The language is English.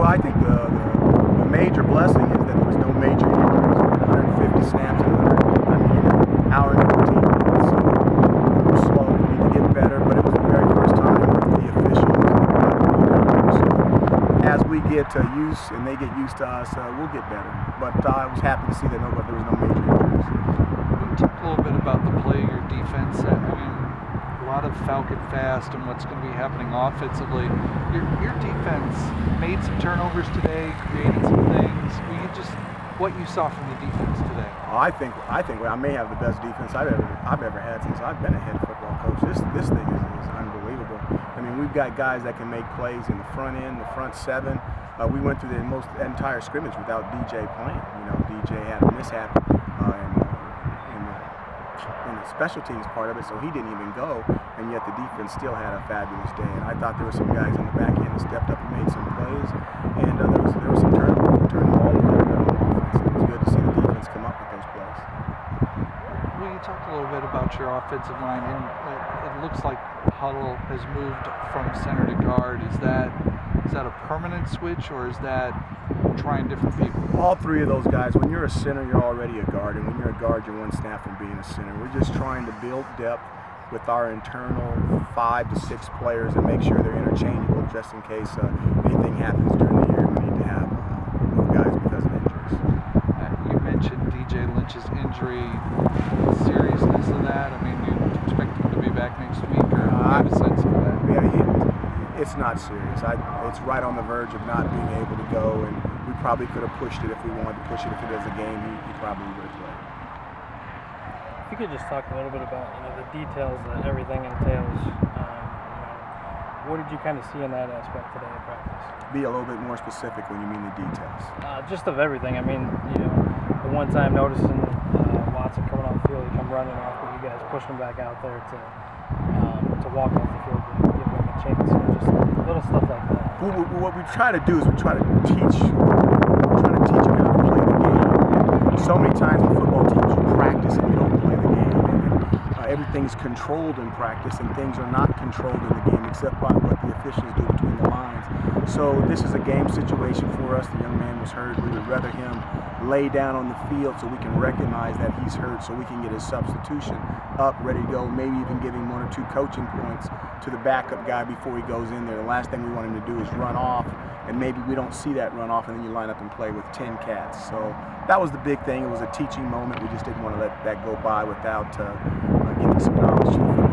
I think the major blessing is that there was no major injuries. 150 snaps in an hour and 15 minutes. So we were slow. We need to get better, but it was the very first time with the officials. So as we get used and they get used to us, we'll get better. But I was happy to see that there was no major injuries. We talked a little bit about the play of your defense. I mean, a lot of Falcon fast and what's going to be happening offensively. Your defense made some turnovers today, created some things. What you saw from the defense today? I think I may have the best defense I've ever had since I've been a head football coach. This thing is unbelievable. I mean, we've got guys that can make plays in the front end, the front seven. We went through the entire scrimmage without DJ playing. You know, DJ had a mishap in the special teams part of it, so he didn't even go, and yet the defense still had a fabulous day. And I thought there were some guys on the back end that stepped up and made some plays, and there was some turn the ball over on offense. It was good to see the defense come up with those plays. Well, you talked a little bit about your offensive line, and it looks like Huddle has moved from center to guard. Is that a permanent switch, or is that trying different people? All three of those guys. When you're a center, you're already a guard, and when you're a guard, you're one snap from being a center. We're just trying to build depth with our internal 5 to 6 players and make sure they're interchangeable just in case anything happens during the year. We need to have more guys because of injuries. You mentioned DJ Lynch's injury. The seriousness of that. I mean, do you expect him to be back next week, or have a sense of that? Yeah, it's not serious. It's right on the verge of not being able to go, and we probably could have pushed it if we wanted to push it. If it was a game, he probably would have played. If you could just talk a little bit about the details that everything entails. What did you kind of see in that aspect today at practice? Be a little bit more specific when you mean the details. Just of everything. I mean, the one time noticing Watson coming off the field, he come running off, but you guys pushed him back out there to walk off the field and give him a chance. Just little stuff like that. What we try to do is we try to teach him how to play the game. And so many times in football teams you practice and you don't play the game. And everything's controlled in practice, and things are not controlled in the game except by what the officials do between the lines. So this is a game situation for us. The young man was hurt. We would rather him lay down on the field so we can recognize that he's hurt, so we can get his substitution up, ready to go, maybe even give him 1 or 2 coaching points to the backup guy before he goes in there. The last thing we want him to do is run off, and maybe we don't see that run off, and then you line up and play with 10 cats. So that was the big thing. It was a teaching moment. We just didn't want to let that go by without giving some knowledge to the